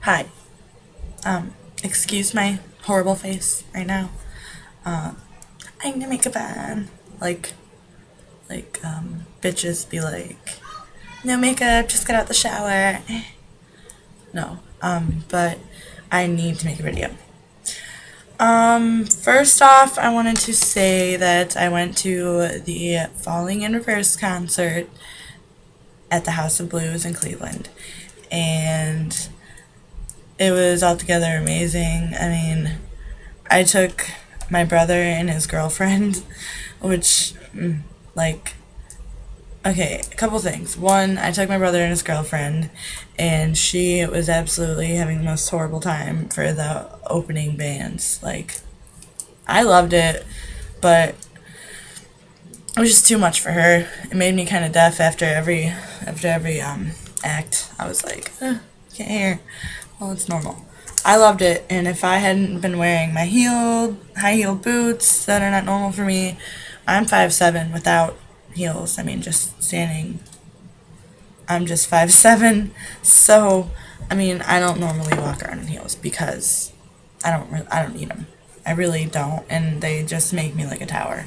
Hi. Excuse my horrible face right now. I'm gonna make a van. Bitches be like, no makeup, just got out the shower. No. But I need to make a video. First off, I wanted to say that I went to the Falling in Reverse concert at the House of Blues in Cleveland. And it was altogether amazing. I mean, I took my brother and his girlfriend, which, like, okay, a couple things. One, I took my brother and his girlfriend, and she was absolutely having the most horrible time for the opening bands. Like, I loved it, but it was just too much for her. It made me kind of deaf after every act. I was like, can't hear. Well, it's normal. I loved it, and if I hadn't been wearing my high heeled boots that are not normal for me, I'm 5'7" without heels. I mean, just standing. I'm just 5'7", so I mean, I don't normally walk around in heels because I don't need them. I really don't, and they just make me like a tower.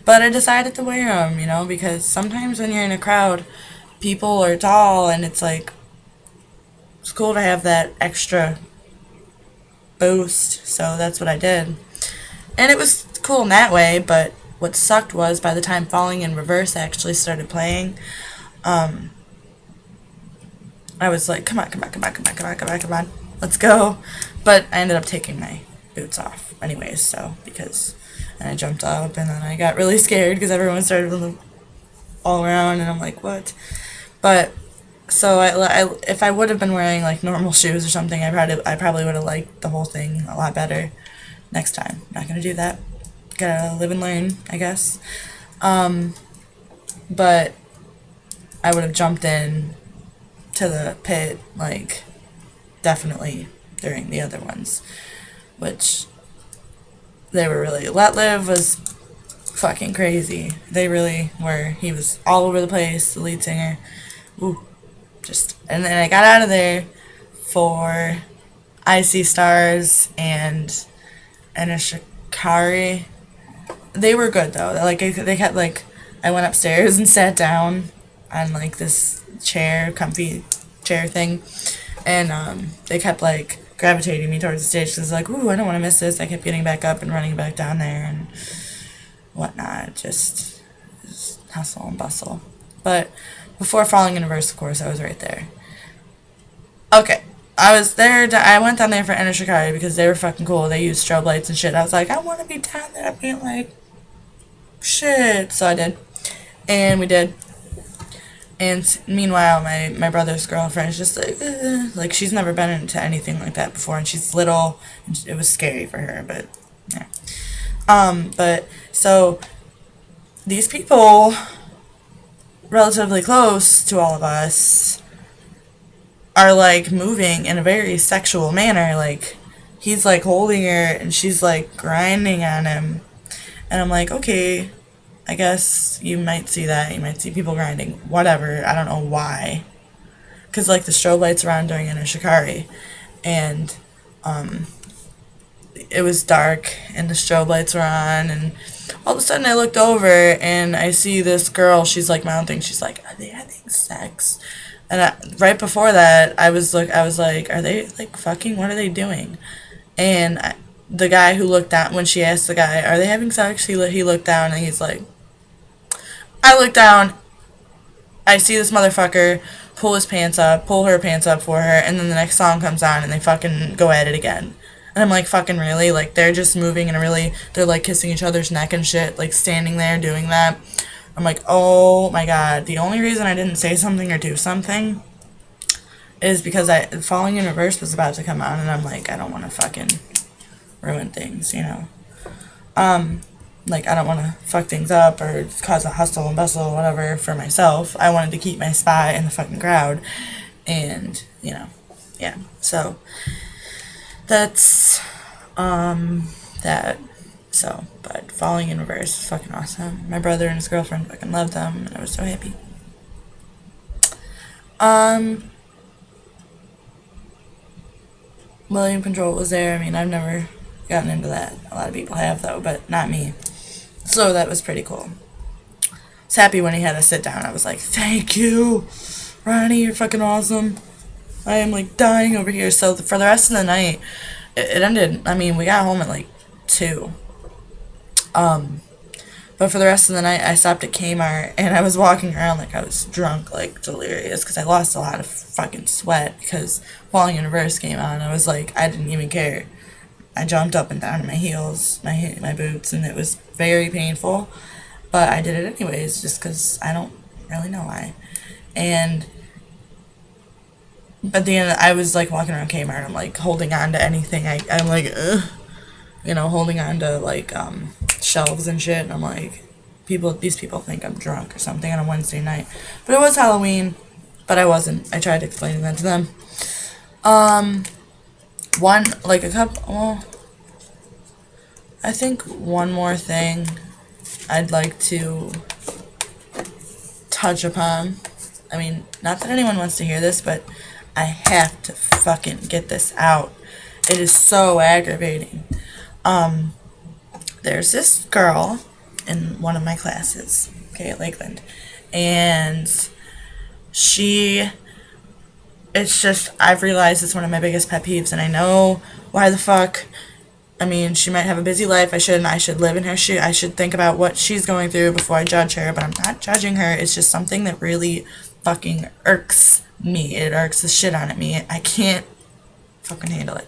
But I decided to wear them, because sometimes when you're in a crowd, people are tall, and it's cool to have that extra boost. So that's what I did, and it was cool in that way. But what sucked was by the time Falling in Reverse actually started playing, I was like, come on, come on, come on, come on, come on, come on, come on, let's go. But I ended up taking my boots off anyways, and I jumped up, and then I got really scared because everyone started all around, and I'm like, what? But so if I would have been wearing like normal shoes or something, I probably would have liked the whole thing a lot better next time. Not gonna do that. Gotta live and learn, I guess. But I would have jumped in to the pit, like, definitely during the other ones, which they were really. Let Live was fucking crazy. They really were. He was all over the place, the lead singer. Ooh, and then I got out of there for I See Stars and a Shikari. They were good though. Like they kept like I went upstairs and sat down on like this comfy chair thing, and they kept like gravitating me towards the stage because like, ooh, I don't want to miss this. I kept getting back up and running back down there and whatnot. Just hustle and bustle. But before Falling in Reverse, of course, I was right there. Okay. I was there. I went down there for Enter Shikari because they were fucking cool. They used strobe lights and shit. I was like, I want to be down there being like, shit. So I did. And we did. And meanwhile, my brother's girlfriend is just like, like she's never been into anything like that before, and she's little, and it was scary for her, but yeah. But so these people, relatively close to all of us, are like moving in a very sexual manner. Like he's like holding her, and she's like grinding on him, and I'm like, okay. I guess you might see that. You might see people grinding. Whatever. I don't know why. Because, like, the strobe lights were on during Inner Shikari. And, it was dark. And the strobe lights were on. And all of a sudden I looked over. And I see this girl. She's, like, mouthing. She's like, are they having sex? And right before that, I was like, are they, like, fucking? What are they doing? And the guy who looked down, when she asked the guy, are they having sex? He looked down and he's like, I look down, I see this motherfucker pull her pants up for her, and then the next song comes on and they fucking go at it again. And I'm like, fucking really? Like, they're just moving in they're like kissing each other's neck and shit, like standing there doing that. I'm like, oh my god. The only reason I didn't say something or do something is because Falling in Reverse was about to come on, and I'm like, I don't want to fucking ruin things, Like, I don't want to fuck things up or cause a hustle and bustle or whatever for myself. I wanted to keep my spot in the fucking crowd. And, yeah. So, that's, that. So, but Falling in Reverse is fucking awesome. My brother and his girlfriend fucking loved them, and I was so happy. volume control was there. I mean, I've never gotten into that. A lot of people have, though, but not me. So that was pretty cool. I was happy when he had to sit down. I was like, thank you, Ronnie, you're fucking awesome. I am, like, dying over here. So for the rest of the night, it ended, I mean, we got home at, like, 2. But for the rest of the night, I stopped at Kmart, and I was walking around like I was drunk, like delirious, because I lost a lot of fucking sweat because Falling in Reverse came on. I was like, I didn't even care. I jumped up and down in my heels, my boots, and it was very painful. But I did it anyways, just because I don't really know why. And at the end, I was like walking around Kmart, I'm like holding on to anything. I'm like, ugh. You know, holding on to like shelves and shit. And I'm like, these people think I'm drunk or something on a Wednesday night. But it was Halloween, but I wasn't. I tried explaining that to them. I think one more thing I'd like to touch upon. I mean, not that anyone wants to hear this, but I have to fucking get this out. It is so aggravating. There's this girl in one of my classes, okay, at Lakeland, and I've realized it's one of my biggest pet peeves, and I know why the fuck. I mean, she might have a busy life. I should live in her shoes. I should think about what she's going through before I judge her, but I'm not judging her. It's just something that really fucking irks me. It irks the shit out of me. I can't fucking handle it.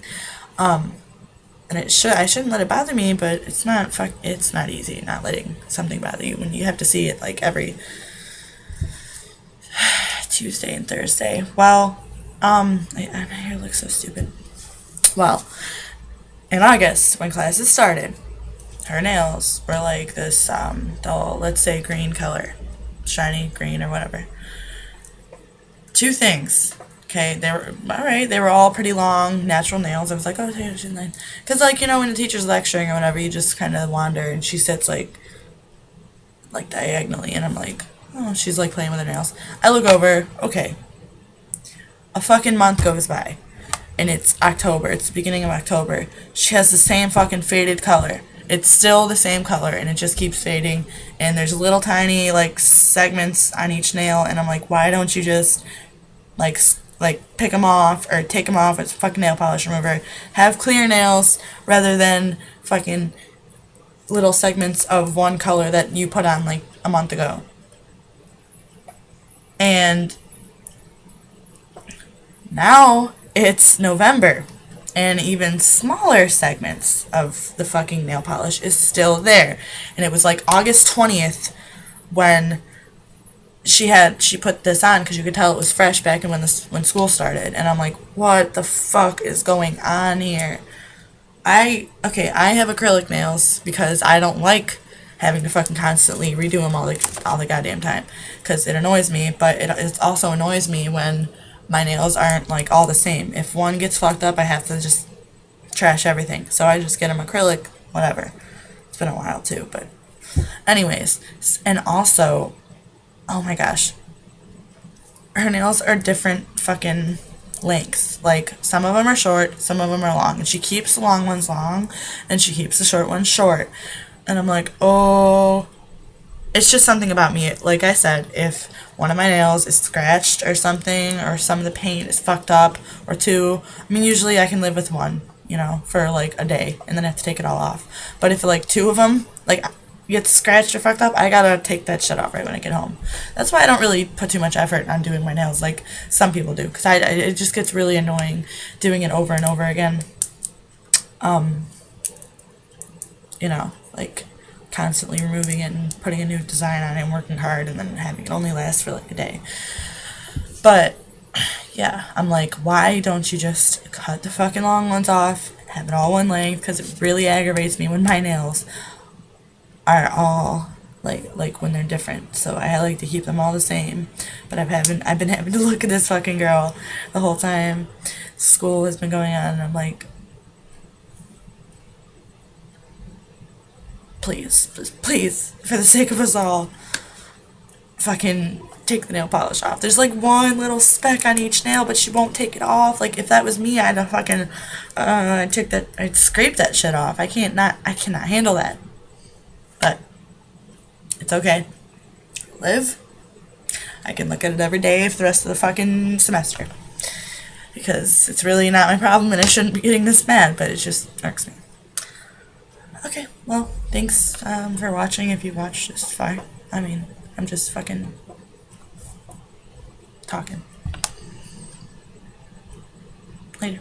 And I shouldn't let it bother me, but it's not easy not letting something bother you when you have to see it like every Tuesday and Thursday. Well, my hair looks so stupid. Well, in August, when classes started, her nails were like this dull, let's say green color, shiny green or whatever. 2 things. Okay, they were alright. They were all pretty long, natural nails. I was like, oh, she's nice. Because, like, you know, when the teacher's lecturing or whatever, you just kind of wander, and she sits, like diagonally, and I'm like, oh, she's, like, playing with her nails. I look over, okay. A fucking month goes by, and it's October. It's the beginning of October. She has the same fucking faded color. It's still the same color, and it just keeps fading, and there's little tiny, like, segments on each nail, and I'm like, why don't you just, like pick them off or take them off with fucking nail polish remover. Have clear nails rather than fucking little segments of one color that you put on like a month ago. And now it's November, and even smaller segments of the fucking nail polish is still there. And it was like August 20th when she put this on, because you could tell it was fresh back in when school started, and I'm like, what the fuck is going on here? I have acrylic nails because I don't like having to fucking constantly redo them all the goddamn time, because it annoys me, but it also annoys me when my nails aren't like all the same. If one gets fucked up, I have to just trash everything, so I just get them acrylic, whatever. It's been a while too, but anyways, and also, oh my gosh, her nails are different fucking lengths. Like, some of them are short, some of them are long, and she keeps the long ones long, and she keeps the short ones short. And I'm like, oh, it's just something about me. Like I said, if one of my nails is scratched or something, or some of the paint is fucked up, or 2, I mean, usually I can live with 1, you know, for like a day, and then I have to take it all off. But if like 2 of them, like, gets scratched or fucked up, I gotta take that shit off right when I get home. That's why I don't really put too much effort on doing my nails like some people do, because it just gets really annoying doing it over and over again. You know, like constantly removing it and putting a new design on it and working hard and then having it only last for like a day. But yeah, I'm like, why don't you just cut the fucking long ones off, have it all one length, because it really aggravates me when my nails are all like when they're different. So I like to keep them all the same. But I've been having to look at this fucking girl the whole time school has been going on, and I'm like, please, for the sake of us all, fucking take the nail polish off. There's like one little speck on each nail, but she won't take it off. Like if that was me, I'd have fucking I'd scrape that shit off. I cannot handle that. But it's okay. Live. I can look at it every day for the rest of the fucking semester. Because it's really not my problem and I shouldn't be getting this mad, but it just irks me. Okay, well, thanks for watching if you watched this far. I mean, I'm just fucking talking. Later.